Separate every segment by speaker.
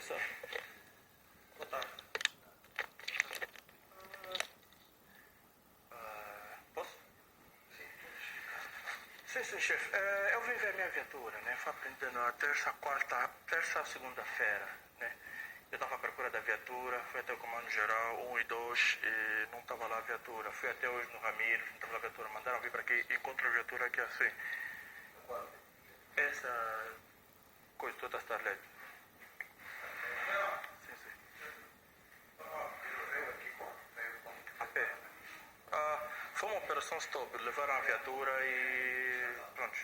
Speaker 1: licença. Boa tarde. Posso? Sim, chefe. Eu vim ver a minha viatura, né? Foi aprendendo na terça, segunda-feira, né? Eu estava à procura da viatura, fui até o Comando Geral 1 e 2 e não estava lá a viatura. Fui até hoje no Ramiro, não estava lá a viatura. Mandaram vir para aqui e encontro a viatura aqui assim. Essa coisa toda Starlet. Sim. A pé. Foi uma operação stop. Levaram a viatura e pronto.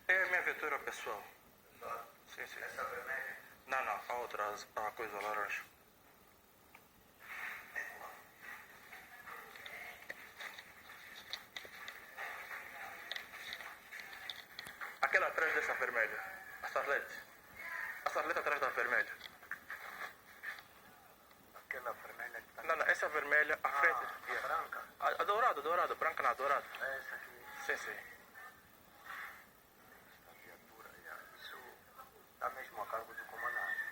Speaker 1: É a minha viatura pessoal. Sim. Essa vermelha? Não, a outra, a coisa laranja. Aquela atrás dessa vermelha. A Starlet. A Starlet atrás da vermelha.
Speaker 2: Aquela vermelha que está...
Speaker 1: Não, essa vermelha à frente.
Speaker 2: A branca?
Speaker 1: A dourada. Branca não, dourada.
Speaker 2: Essa aqui.
Speaker 1: Sim.
Speaker 2: A viatura, isso está mesmo a cargo do comandante.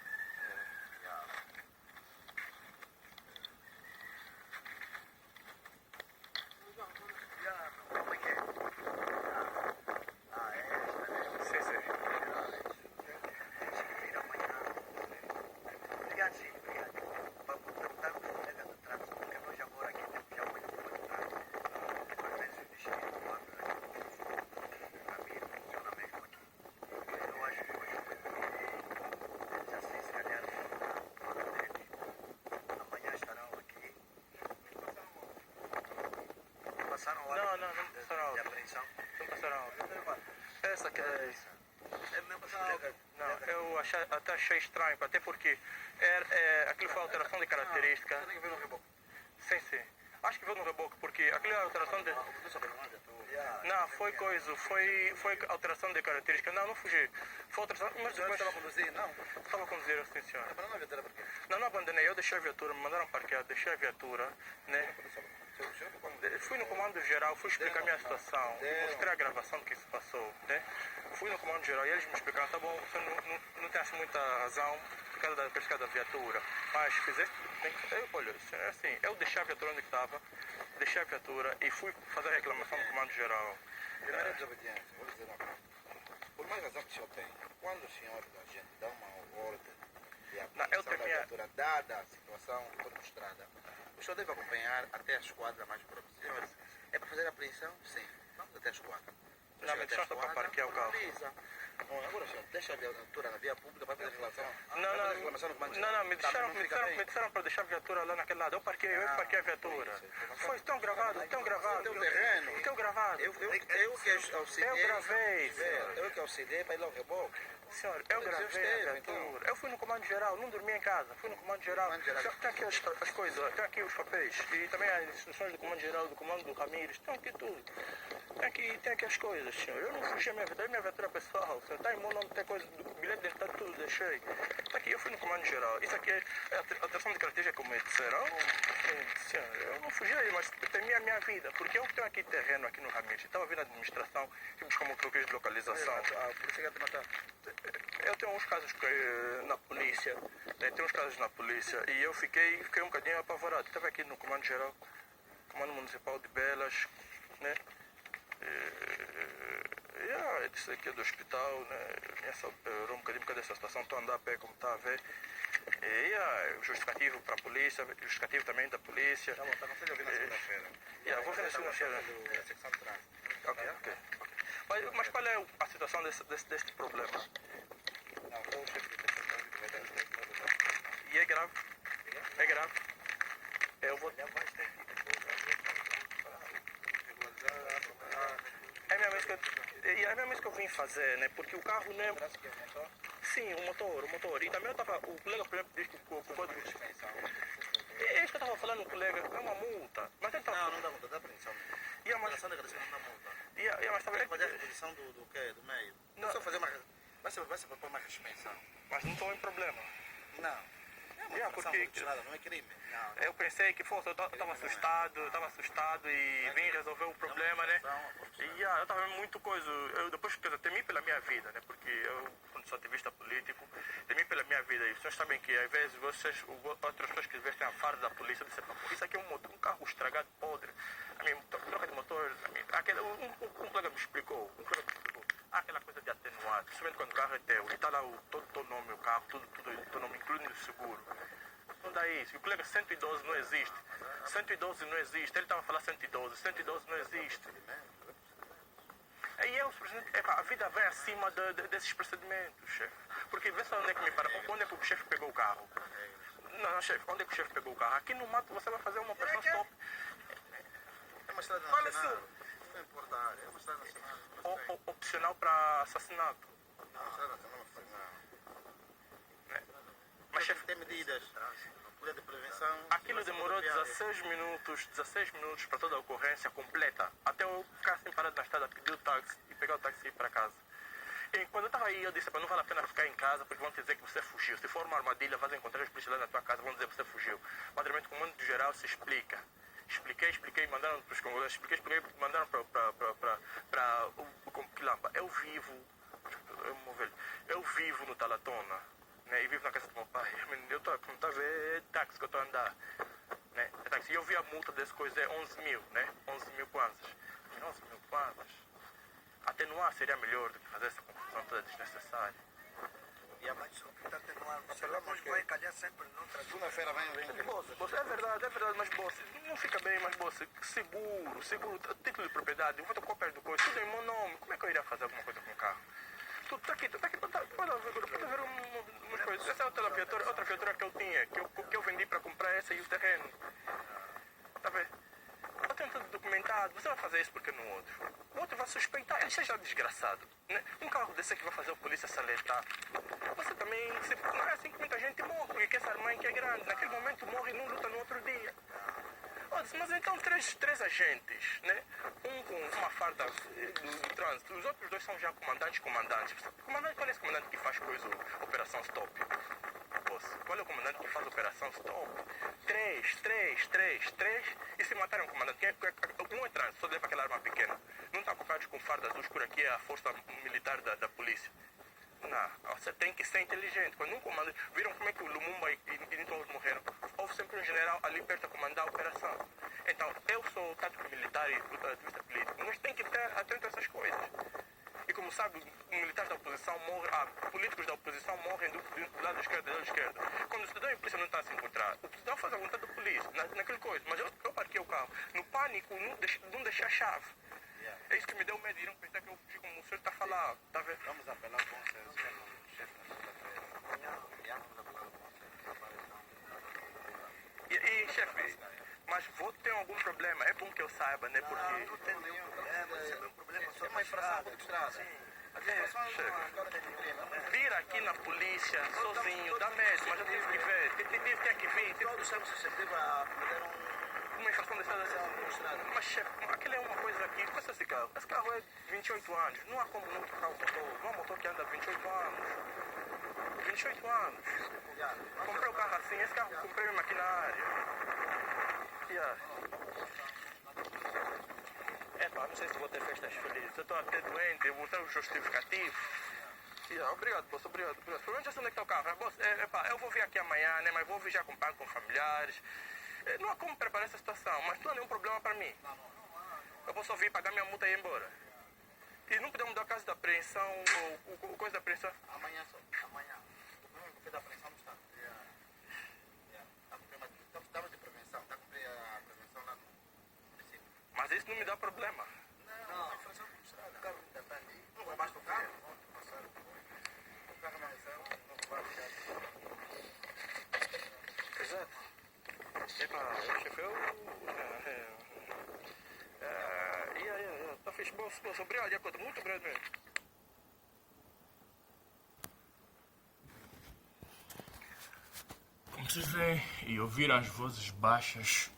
Speaker 2: Como é que é?
Speaker 1: Sim.
Speaker 2: Deixa eu ir amanhã. Obrigado, sim, obrigado. Para perguntar com os colegas do trânsito, porque nós agora aqui temos já muito trânsito. Às vezes eu deixei o quadro aqui. O caminho funciona mesmo aqui. Eu acho que hoje foi eles assim, se calhar, amanhã estarão aqui. Passaram lá.
Speaker 1: Não passaram.
Speaker 2: De apreensão.
Speaker 1: Não passaram. Essa que é isso.
Speaker 2: É mesmo os colegas.
Speaker 1: Não, eu até achei estranho, até porque aquilo foi alteração de característica.
Speaker 2: Você tem que ver no reboque.
Speaker 1: Sim. Acho que veio no reboque, porque aquilo é alteração de... Não, foi alteração de característica. Não fugi. Foi alteração, mas depois...
Speaker 2: estava a conduzir? Não.
Speaker 1: Estava a conduzir, sim, senhor.
Speaker 2: Para não viatura por quê?
Speaker 1: Não abandonei, eu deixei a viatura, me mandaram parquear, deixei a viatura, né? Fui no comando geral, fui explicar a minha situação, mostrei a gravação do que se passou, né? Fui no comando geral e eles me explicaram, tá bom, você não tem assim muita razão por causa da pesca da viatura, mas fizeste, olha, assim, eu deixei a viatura onde estava, deixei a viatura e fui fazer a reclamação no comando geral.
Speaker 2: Primeira desobediência, vou dizer uma coisa. Por mais razão que o senhor tem, quando o senhor da gente dá uma ordem de apreensão da viatura, dada a situação foi mostrada, o senhor deve acompanhar até a esquadra mais próxima. É para fazer a apreensão? Sim. Vamos até a esquadra.
Speaker 1: Não, me deixaram só para parquear o carro.
Speaker 2: Não, agora o senhor deixa a viatura na via pública para fazer reclamação.
Speaker 1: Não, me disseram para deixar a viatura lá naquele lado. Eu parquei a viatura. Foi tão gravado.
Speaker 2: O teu terreno.
Speaker 1: Tão gravado.
Speaker 2: Eu que auxiliei.
Speaker 1: Eu gravei, senhor.
Speaker 2: Eu que auxiliei para ir lá ao reboque.
Speaker 1: Senhor, eu gravei a viatura. Eu fui no comando geral, não dormi em casa. Fui no comando geral. Tem aqui as coisas, tem aqui os papéis. E também as instruções do comando geral, do comando do Ramires. Tem aqui tudo. Tem aqui as coisas, senhor. Eu não fugi a minha viatura pessoal. Senhor, tá em meu nome, tem coisa do bilhete de identidade, tudo deixei. Tá aqui, eu fui no comando geral. Isso aqui é a alteração de característica, como me disseram. Senhor, eu não fugi aí, mas temi a minha vida. Porque eu tenho aqui terreno aqui no Ramires. Estava vindo a administração e buscar um bloqueio de localização.
Speaker 2: A polícia quer te matar.
Speaker 1: Eu tenho uns casos na polícia, né? Tenho uns casos na polícia e eu fiquei um bocadinho apavorado. Estava aqui no Comando Geral, Comando Municipal de Belas, né? Eu disse aqui do hospital, né? Um bocadinho dessa situação, estou a andar a pé como está a ver. O justificativo para a polícia, o justificativo também da polícia.
Speaker 2: Tá bom, tá, não sei ouvir na segunda-feira.
Speaker 1: Vou ver na segunda-feira.
Speaker 2: Da secção de trânsito.
Speaker 1: Ok. Mas qual é a situação deste problema?
Speaker 2: Não, foi o chefe de secção que vai dar o
Speaker 1: E é grave? É grave? Eu vou... É a mesma coisa que eu vim fazer, né? Porque o carro, né? Sim, o motor. E também o colega, por exemplo, disse que o código de suspensão. É isso que eu estava falando, o colega, é uma multa. Mas ele
Speaker 2: Não dá multa, dá apreensão.
Speaker 1: E a
Speaker 2: Operação de agradecimento não dá multa.
Speaker 1: mas estava...
Speaker 2: Tem que fazer a reposição do quê? Do meio. Não. Só fazer uma... Vai se propor uma restrição.
Speaker 1: Mas não estou em problema.
Speaker 2: Não.
Speaker 1: porque
Speaker 2: não é crime.
Speaker 1: eu pensei que fosse, eu estava assustado e vim resolver o problema, né? E eu estava muito coisa, eu depois temi pela minha vida, né? Porque eu, quando sou ativista político, temi pela minha vida. E os senhores sabem que às vezes outras pessoas que vestem a farda da polícia dizem, isso aqui é um carro estragado, podre. A minha troca de motor, um colega me explicou, há aquela coisa de atenuar, principalmente quando o carro é teu, e está lá todo o nome, o carro, tudo o nome, incluindo o seguro. Não dá isso. E o colega 112 não existe. 112 não existe. Ele estava a falar 112. 112 não existe. E eu, simplesmente, a vida vai acima desses procedimentos, chefe. Porque vê só onde é que me para. Onde é que o chefe pegou o carro? Não, chefe, onde é que o chefe pegou o carro? Aqui no mato você vai fazer uma operação stop.
Speaker 2: É uma estrada
Speaker 1: Olha
Speaker 2: nacional.
Speaker 1: só.
Speaker 2: Não importa a área, é uma estrada nacional.
Speaker 1: Opcional para assassinato.
Speaker 2: Não, a estrada nacional não faz nada.
Speaker 1: Mas, chefe,
Speaker 2: Tem medidas, medida de prevenção.
Speaker 1: aquilo demorou 16 minutos para toda a ocorrência completa. Até eu ficar assim parado na estrada, pedir o táxi e pegar o táxi e ir para casa. E quando eu estava aí, eu disse, não vale a pena ficar em casa porque vão dizer que você fugiu. Se for uma armadilha, vais encontrar os policiais lá na tua casa, vão dizer que você fugiu. O Padramento Comando Geral se explica. Expliquei, mandaram para os congolês, mandaram para o Quilamba. Eu vivo no Talatona, né, e vivo na casa do meu pai. Eu estou a ver táxi que eu estou a andar. Né, e eu vi a multa desse coisa, é 11 mil, né? 11 mil kwanzas. 11 mil kwanzas. Atenuar seria melhor do que fazer essa confusão toda desnecessária.
Speaker 2: E a mais que está atenuando. Você vai calhar sempre noutra. Segunda-feira vem.
Speaker 1: Boss, é verdade, mas boss, não fica bem, mas boss, seguro, título de propriedade, fotocópia do coisa, tudo em meu nome. Como é que eu iria fazer alguma coisa com o carro? Tudo está aqui, pode ver umas coisas. Essa é outra viatura que eu tinha, que eu vendi para comprar essa e o terreno. Tá vendo? Eu tenho tudo documentado, você vai fazer isso porque no outro. O outro vai suspeitar, ele seja desgraçado. Né? Um carro desse aqui vai fazer a polícia saletar. Você também, não é assim que muita gente morre, porque quer essa mãe que é grande. Naquele momento morre e não luta no outro dia. Mas então três agentes, né? Um com uma farda do trânsito, os outros dois são já comandantes. Qual é esse comandante que faz coisa, operação stop? Qual é o comandante que faz operação stop? Três. E se matarem um comandante, um é trânsito, só leva aquela arma pequena. Não está acompanhado com farda azul escura, que é a força militar da polícia. Não, você tem que ser inteligente. Quando um comandante... Viram como é que o Lumumba e todos morreram? Houve sempre um general ali perto a comandar a operação. Então, eu sou tático militar e ativista político. Nós temos que estar atentos a essas coisas. E como sabe, militares da oposição morrem, políticos da oposição morrem do lado esquerdo e do lado esquerdo. Quando o cidadão e a polícia não estão a se encontrar, o cidadão faz a vontade da polícia, naquele coisa. Mas eu parquei o carro. No pânico, não deixei a chave. É isso que me deu medo. Irão pensar que eu fico como o senhor está a falar. Tá vendo?
Speaker 2: Vamos apelar com o chefe na segunda-feira.
Speaker 1: E chefe, mas voto tem algum problema? É bom que eu saiba, né? Porque...
Speaker 2: Não tem nenhum problema. Isso é um problema só uma infração de estrada.
Speaker 1: Vir aqui na polícia sozinho dá medo, mas eu tive que ver. Tem que vir.
Speaker 2: Todos estamos suscetíveis a cometer
Speaker 1: uma infração de estrada. Mas chefe, aquilo é uma coisa aqui. Qual é esse carro? Esse carro é 28 anos. Não há como não trocar o motor. Não há motor que anda 28 anos. 28 anos. Comprei o carro assim. Esse carro comprei mesmo aqui na área. Não sei se vou ter festas felizes. Eu estou até doente, eu vou ter um justificativo. Obrigado, boss, obrigado. Provavelmente já sei onde é que está o carro. Boss, eu vou vir aqui amanhã, né? Mas vou vir já acompanhado com familiares. Não há como preparar essa situação, mas não há nenhum problema para mim. Eu posso vir pagar minha multa e ir embora. E não podemos dar o caso da apreensão, ou coisa da apreensão.
Speaker 2: Amanhã só. Amanhã. O problema é que da apreensão não está. Estamos de prevenção. Está a cumprir a prevenção lá no município.
Speaker 1: Mas isso não me dá problema.
Speaker 2: Não, infração de estrada. O carro ainda está ali. Não vai basta o carro? O carro não é não vai ficar.
Speaker 1: Exato. Chefe, tá fixe. Boss, obrigado, de acordo. Muito obrigado mesmo. Como vocês veem e ouviram as vozes baixas,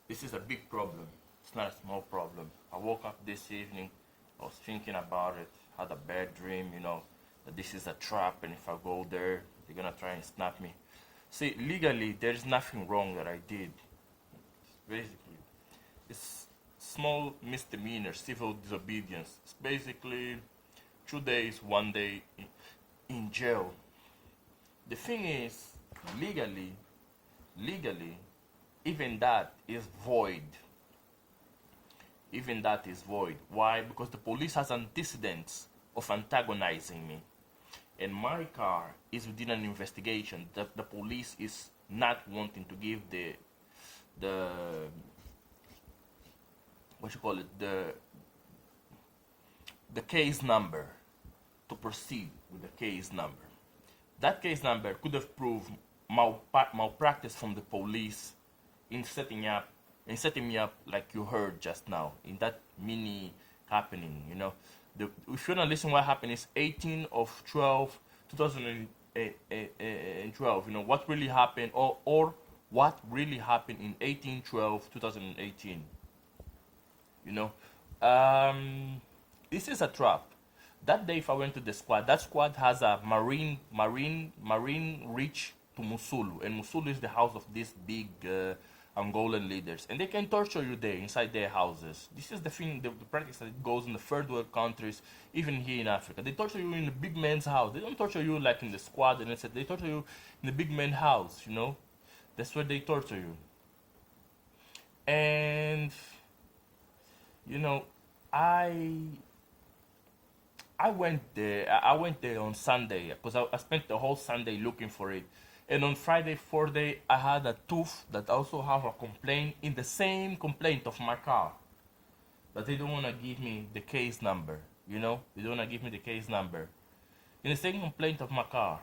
Speaker 1: this is a big problem. It's not a small problem. I woke up this evening, I was thinking about it, had a bad dream, that this is a trap and if I go there, they're gonna try and snap me.
Speaker 3: See, legally, there's nothing wrong that I did. Basically, it's small misdemeanor, civil disobedience. It's basically 2 days, 1 day in jail. The thing is, legally, legally, even that is void. Even that is void. Why? Because the police has antecedents of antagonizing me. And my car is within an investigation. The police is not wanting to give the what you call it, the case number to proceed with the case number. That case number could have proved malpractice from the police in setting me up like you heard just now in that mini happening. If you want to listen, what happened is 18 of 12 2012. What really happened, or what really happened in 18/12/2018. This is a trap. That day, if I went to the squad, that squad has a marine reach to Mosul, and Mosul is the house of these big Angolan leaders, and they can torture you there inside their houses. This is the thing, the practice that goes in the third world countries, even here in Africa. They torture you in the big man's house. They don't torture you like in the squad, and they torture you in the big man's house. That's where they torture you. And I went there. I went there on Sunday because I spent the whole Sunday looking for it. And on Friday, 4th, I had a tooth that also have a complaint in the same complaint of my car. But they don't want to give me the case number. They don't want to give me the case number. In the same complaint of my car,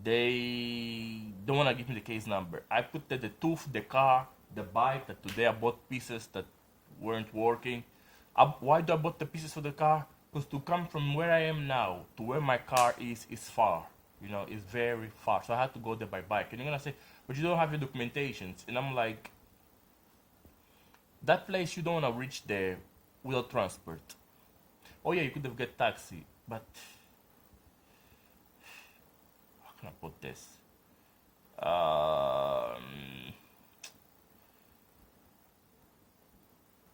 Speaker 3: they don't want to give me the case number. I put the tooth, the car, the bike that today I bought pieces that weren't working. Why do I bought the pieces for the car? Because to come from where I am now to where my car is far. It's very far. So I had to go there by bike. And you're going to say, but you don't have your documentations. And I'm like, that place, you don't want to reach there without transport. Oh yeah, you could have get taxi. But, how can I put this?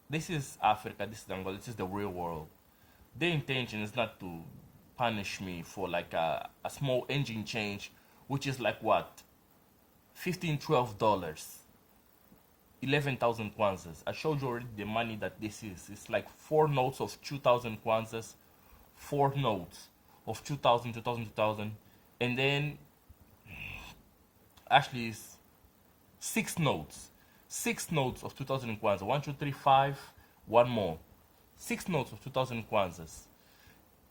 Speaker 3: This is Africa, this is Angola, this is the real world. Their intention is not to punish me for like a small engine change, which is like what? $15-12. 11,000 kwanzas. I showed you already the money that this is. It's like 4 notes of 2,000 kwanzas, 4 notes of 2,000, 2,000, 2,000, and then actually it's 6 notes. 6 notes of 2,000 kwanzas. 1, 2, 3, 5, one more. 6 notes of 2,000 kwanzas.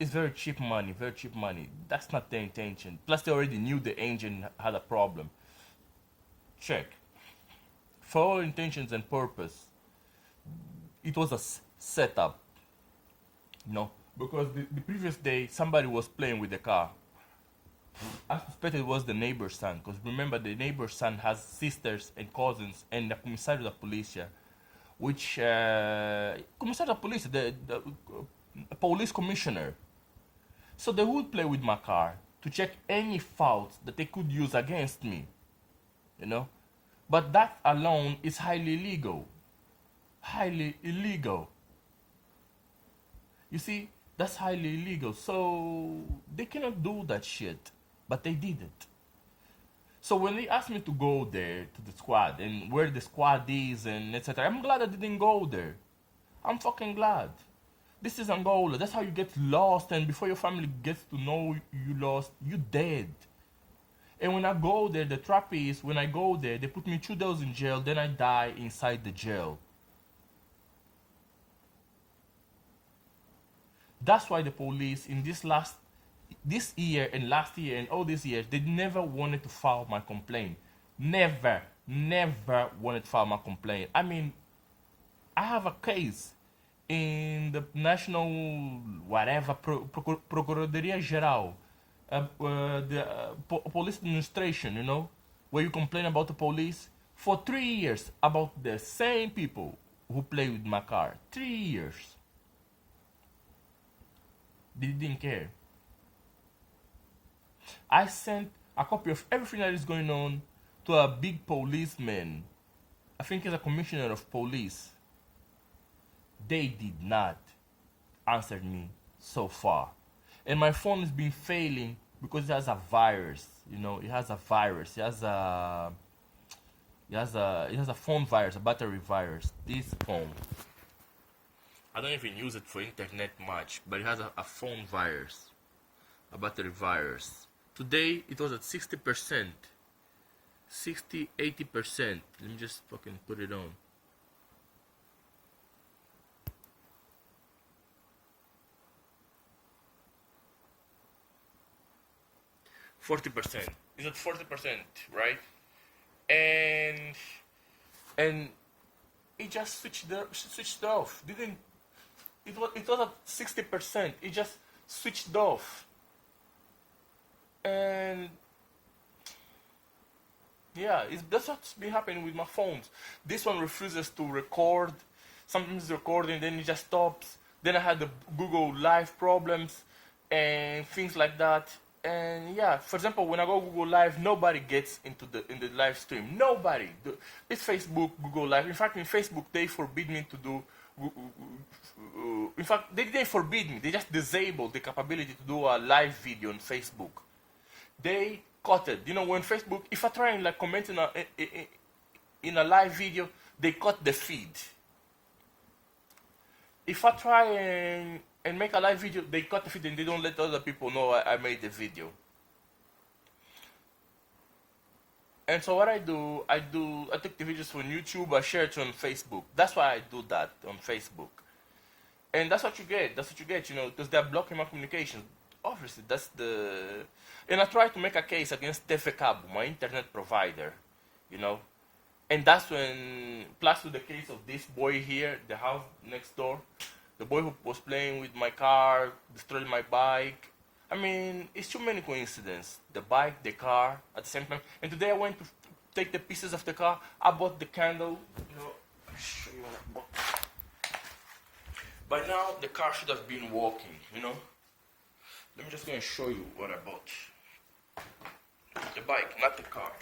Speaker 3: It's very cheap money, very cheap money. That's not their intention. Plus, they already knew the engine had a problem. Check. For all intents and purpose, it was a setup. Because the previous day, somebody was playing with the car. I suspected it was the neighbor's son, because remember, the neighbor's son has sisters and cousins, and the Commissariat da Polícia, which, Commissariat da Polícia, the police commissioner. So they would play with my car to check any faults that they could use against me, But that alone is highly illegal. Highly illegal. You see, that's highly illegal. So they cannot do that shit. But they did it. So when they asked me to go there to the squad and where the squad is and etc., I'm glad I didn't go there. I'm fucking glad. This is Angola. That's how you get lost, and before your family gets to know you lost, you dead. And when I go there, the trap is, when I go there, they put me 2 days in jail, then I die inside the jail. That's why the police in this year and last year and all these years, they never wanted to file my complaint. Never wanted to file my complaint. I mean, I have a case in the National whatever Procuradoria Geral, the police administration, where you complain about the police for 3 years about the same people who play with my car. 3 years. They didn't care. I sent a copy of everything that is going on to a big policeman. I think he's a commissioner of police. They did not answer me so far. And my phone has been failing because it has a virus. You know, it has a virus. It has a phone virus, a battery virus. This phone, I don't even use it for internet much, but it has a phone virus, a battery virus. Today it was at 60%, 60, 80%. Let me just fucking put it on. %. It's at 40%, right? And it just switched off. It was at 60%. It just switched off. And yeah, that's what's been happening with my phones. This one refuses to record. Sometimes it's recording, then it just stops. Then I had the Google Live problems and things like that. And yeah, for example, when I go Google Live, nobody gets in the live stream. Nobody. It's Facebook, Google Live. In fact, in Facebook, they forbid me to do. In fact, they forbid me. They just disabled the capability to do a live video on Facebook. They cut it. You know, when Facebook, if I try and like comment in a live video, they cut the feed. If I try and make a live video, they cut the feed and they don't let other people know I made the video. And so what I take the videos from YouTube, I share it on Facebook. That's why I do that on Facebook. And that's what you get, you know, because they're blocking my communication. Obviously, and I try to make a case against TV Cabo, my internet provider, you know. And that's when, plus to the case of this boy here, the house next door, the boy who was playing with my car, destroyed my bike. I mean, it's too many coincidences. The bike, the car, at the same time. And today I went to take the pieces of the car. I bought the candle, you know. I'll show you what I bought. By now, the car should have been walking, you know. Let me just go and show you what I bought. The bike, not the car.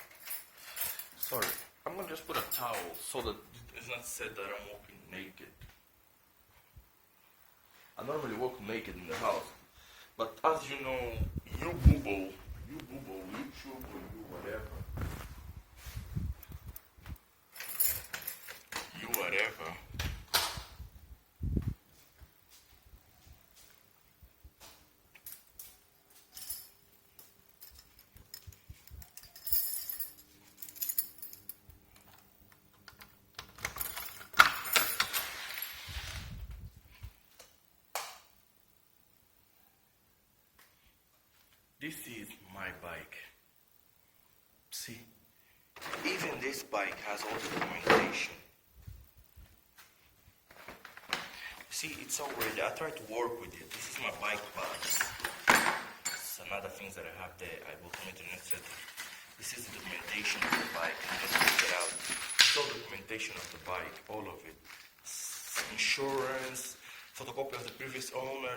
Speaker 3: Sorry. I'm gonna just put a towel so that it's not said that I'm walking naked. I normally walk naked in the house, but as you know, you boobo, YouTube, or you whatever, This is my bike. See, even this bike has all the documentation. See, it's all ready. I tried to work with it. This is my bike box. It's another things that I have there. I bought from internet, etc. This is the documentation of the bike. I'm just take it out. It's all the documentation of the bike, all of it. Insurance, photocopy of the previous owner.